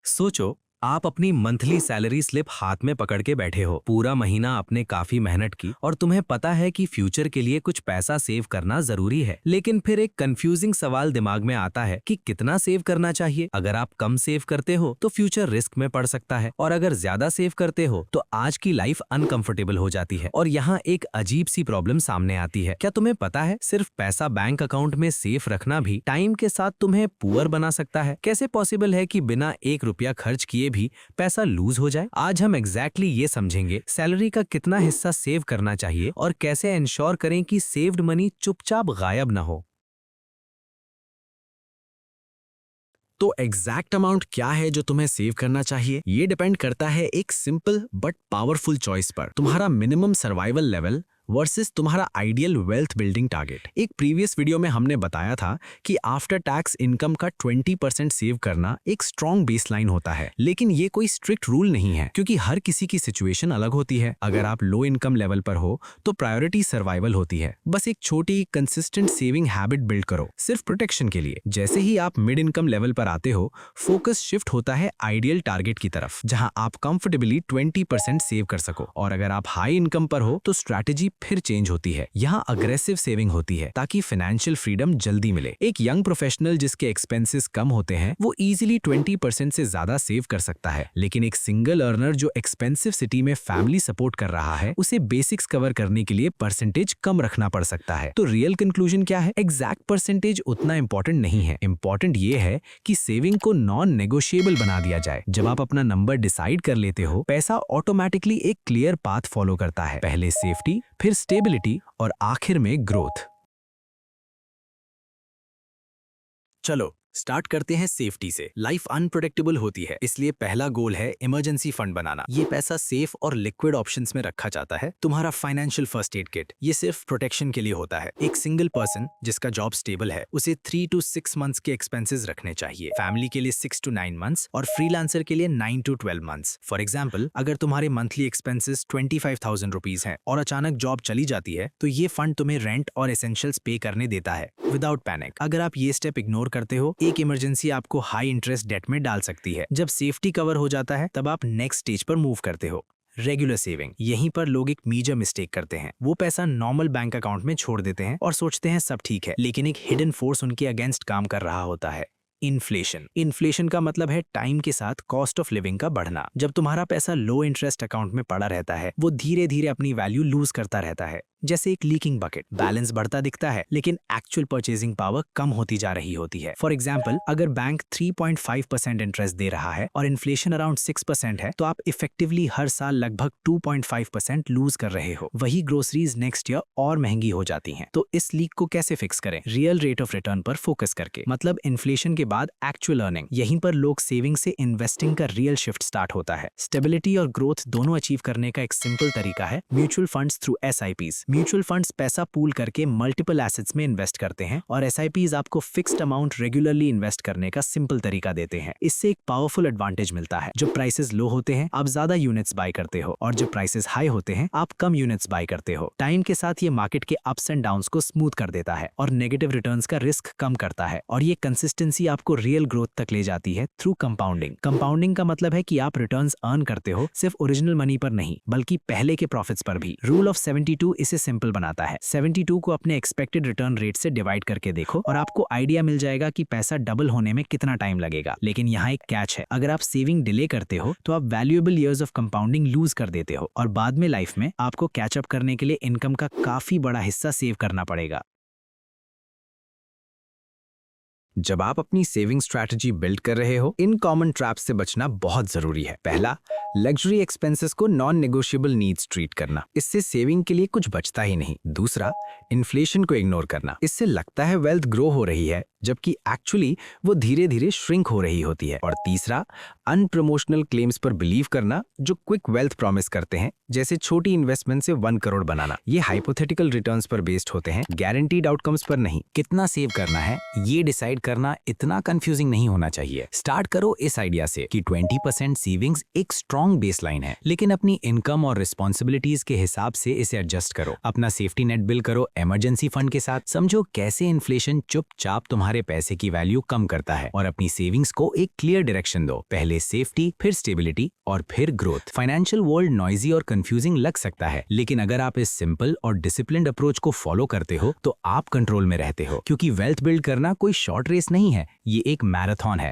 सोचो, आप अपनी मंथली सैलरी स्लिप हाथ में पकड़ के बैठे हो। पूरा महीना आपने काफी मेहनत की और तुम्हें पता है कि फ्यूचर के लिए कुछ पैसा सेव करना जरूरी है। लेकिन फिर एक कंफ्यूजिंग सवाल दिमाग में आता है कि कितना सेव करना चाहिए। अगर आप कम सेव करते हो तो फ्यूचर रिस्क में पड़ सकता है, और अगर ज्यादा सेव करते हो तो आज की लाइफ अनकंफर्टेबल हो जाती है। और यहाँ एक अजीब सी प्रॉब्लम सामने आती है। क्या तुम्हें पता है, सिर्फ पैसा बैंक अकाउंट में सेफ रखना भी टाइम के साथ तुम्हें पुअर बना सकता है। कैसे पॉसिबल है कि बिना 1 रुपया खर्च किए भी पैसा लूज हो जाए? आज हम एग्जैक्टली ये समझेंगे, सैलरी का कितना हिस्सा सेव करना चाहिए और कैसे इंश्योर करें कि सेव्ड मनी चुपचाप गायब ना हो। तो एग्जैक्ट अमाउंट क्या है जो तुम्हें सेव करना चाहिए, ये डिपेंड करता है एक सिंपल बट पावरफुल चॉइस पर, तुम्हारा मिनिमम सर्वाइवल लेवल वर्सेस तुम्हारा आइडियल वेल्थ बिल्डिंग टारगेट। एक प्रीवियस वीडियो में हमने बताया था कि आफ्टर टैक्स इनकम का 20% सेव करना एक स्ट्रॉन्ग बेसलाइन होता है, लेकिन ये कोई स्ट्रिक्ट रूल नहीं है क्योंकि हर किसी की सिचुएशन अलग होती है। अगर आप लो इनकम लेवल पर हो तो प्रायोरिटी सर्वाइवल होती है। बस एक छोटी कंसिस्टेंट सेविंग हैबिट बिल्ड करो सिर्फ प्रोटेक्शन के लिए। जैसे ही आप मिड इनकम लेवल पर आते हो, फोकस शिफ्ट होता है आइडियल टारगेट की तरफ, जहां आप कंफर्टेबली 20% सेव कर सको। और अगर आप हाई इनकम पर हो तो स्ट्रैटेजी फिर चेंज होती है। यहाँ अग्रेसिव सेविंग होती है ताकि फाइनेंशियल फ्रीडम जल्दी मिले। एक यंग प्रोफेशनल जिसके एक्सपेंसेस कम होते हैं वो इजीली 20% से ज्यादा सेव कर सकता है, लेकिन एक सिंगल अर्नर जो एक्सपेंसिव सिटी में फैमिली सपोर्ट कर रहा है, उसे बेसिक्स कवर करने के लिए परसेंटेज कम रखना पड़ सकता है। तो रियल कंक्लूजन क्या है? एग्जैक्ट परसेंटेज उतना इंपॉर्टेंट नहीं है। इंपॉर्टेंट ये है कि सेविंग को नॉन नेगोशिएबल बना दिया जाए। जब आप अपना नंबर डिसाइड कर लेते हो, पैसा ऑटोमेटिकली एक क्लियर पाथ फॉलो करता है। पहले सेफ्टी, फिर स्टेबिलिटी और आखिर में ग्रोथ। चलो स्टार्ट करते हैं सेफ्टी से। लाइफ अनप्रेडिक्टेबल होती है, इसलिए पहला गोल है इमरजेंसी फंड बनाना। ये पैसा सेफ और लिक्विड ऑप्शंस में रखा जाता है। तुम्हारा फाइनेंशियल फर्स्ट एड किट, ये सिर्फ प्रोटेक्शन के लिए होता है। एक सिंगल पर्सन जिसका जॉब स्टेबल है, उसे 3 to 6 मंथ्स के एक्सपेंसेस रखने चाहिए। फैमिली के लिए 6 to 9 मंथ्स और फ्रीलांसर के लिए 9 to 12 मंथ्स। फॉर एग्जाम्पल, अगर तुम्हारे मंथली एक्सपेंसेस 25,000 रुपीज हैं और अचानक जॉब चली जाती है, तो ये फंड तुम्हें रेंट और एसेंशियल्स पे करने देता है विदाउट पैनिक। अगर आप ये स्टेप इग्नोर करते हो, एक इमरजेंसी आपको हाई इंटरेस्ट डेट में डाल सकती है। जब सेफ्टी कवर हो जाता है, तब आप नेक्स्ट स्टेज पर मूव करते हो, रेगुलर सेविंग। यहीं पर लोग एक मेजर मिस्टेक करते हैं। वो पैसा नॉर्मल बैंक अकाउंट में छोड़ देते हैं और सोचते हैं सब ठीक है, लेकिन एक हिडन फोर्स उनके अगेंस्ट काम कर रहा होता है, इन्फ्लेशन। इन्फ्लेशन का मतलब है टाइम के साथ कॉस्ट ऑफ लिविंग का बढ़ना। जब तुम्हारा पैसा लो इंटरेस्ट अकाउंट में पड़ा रहता है, वो धीरे धीरे अपनी वैल्यू लूज करता रहता है, जैसे एक लीकिंग बकेट। बैलेंस बढ़ता दिखता है, लेकिन एक्चुअल परचेजिंग पावर कम होती जा रही होती है। फॉर एग्जाम्पल, अगर बैंक 3.5% इंटरेस्ट दे रहा है और इन्फ्लेशन अराउंड 6% है, तो आप इफेक्टिवली हर साल लगभग 2.5% लूज कर रहे हो। वही ग्रोसरीज नेक्स्ट ईयर और महंगी हो जाती हैं। तो इस लीक को कैसे फिक्स करें? रियल रेट ऑफ रिटर्न पर फोकस करके, मतलब इन्फ्लेशन के बाद एक्चुअल अर्निंग। यहीं पर लोग सेविंग से इन्वेस्टिंग का रियल शिफ्ट स्टार्ट होता है। स्टेबिलिटी और ग्रोथ दोनों अचीव करने का एक सिंपल तरीका है mutual funds through SIPs। Mutual funds पैसा पूल करके मल्टीपल एसेट्स में इन्वेस्ट करते हैं और SIPs आपको फिक्स्ड अमाउंट रेगुलरली इन्वेस्ट करने का सिंपल तरीका देते हैं। इससे एक पावरफुल एडवांटेज मिलता है। जब प्राइसेस लो होते हैं, आप ज्यादा यूनिट्स बाय करते हो, और जब प्राइसेस हाई होते हैं, आप कम यूनिट्स बाय करते हो। टाइम के साथ ये मार्केट के अप्स एंड डाउन्स को स्मूथ कर देता है और नेगेटिव रिटर्न्स का रिस्क कम करता है। और ये कंसिस्टेंसी आपको रियल ग्रोथ तक ले जाती है थ्रू कंपाउंडिंग। कंपाउंडिंग का मतलब है कि आप रिटर्न्स अर्न करते हो सिर्फ ओरिजिनल मनी पर नहीं, बल्कि पहले के प्रॉफिट्स पर भी। रूल ऑफ 72 इसे सिंपल बनाता है। 72 को अपने एक्सपेक्टेड रिटर्न रेट से डिवाइड करके देखो और आपको आइडिया मिल जाएगा कि पैसा डबल होने में कितना टाइम लगेगा। लेकिन यहाँ एक कैच है, अगर आप सेविंग डिले करते हो तो आप valuable years of compounding lose कर देते हो और बाद में लाइफ में आपको कैचअप करने के लिए इनकम का काफी बड़ा हिस्सा सेव करना पड़ेगा। जब आप अपनी सेविंग स्ट्रैटेजी बिल्ड कर रहे हो, इन कॉमन ट्रैप्स से बचना बहुत जरूरी है। पहला, लग्जरी एक्सपेंसेस को नॉन नेगोशिएबल नीड्स ट्रीट करना, इससे सेविंग के लिए कुछ बचता ही नहीं। दूसरा, इन्फ्लेशन को इग्नोर करना, इससे लगता है वेल्थ ग्रो हो रही है, जबकि एक्चुअली वो धीरे धीरे श्रिंक हो रही होती है। और तीसरा, अनप्रमोशनल क्लेम्स पर बिलीव करना जो क्विक वेल्थ प्रॉमिस करते हैं, जैसे छोटी इन्वेस्टमेंट से 1 करोड़ बनाना। ये हाइपोथेटिकल रिटर्न्स पर बेस्ड होते हैं, गारंटीड आउटकम्स पर नहीं। कितना सेव करना है ये डिसाइड करना इतना कंफ्यूजिंग नहीं होना चाहिए। स्टार्ट करो इस आइडिया से कि 20% सेविंग्स एक स्ट्रॉन्ग बेसलाइन है, लेकिन अपनी इनकम और रिस्पॉन्सिबिलिटीज के हिसाब से इसे एडजस्ट करो। अपना सेफ्टी नेट बिल्ड करो इमरजेंसी फंड के साथ। समझो कैसे इन्फ्लेशन चुपचाप तुम्हारे पैसे की वैल्यू कम करता है, और अपनी सेविंग्स को एक क्लियर डायरेक्शन दो। पहले पहले सेफ्टी, फिर स्टेबिलिटी और फिर ग्रोथ। फाइनेंशियल वर्ल्ड नॉइजी और कंफ्यूजिंग लग सकता है, लेकिन अगर आप इस सिंपल और डिसिप्लिन्ड अप्रोच को फॉलो करते हो तो आप कंट्रोल में रहते हो, क्योंकि वेल्थ बिल्ड करना कोई शॉर्ट रेस नहीं है, ये एक मैराथन है।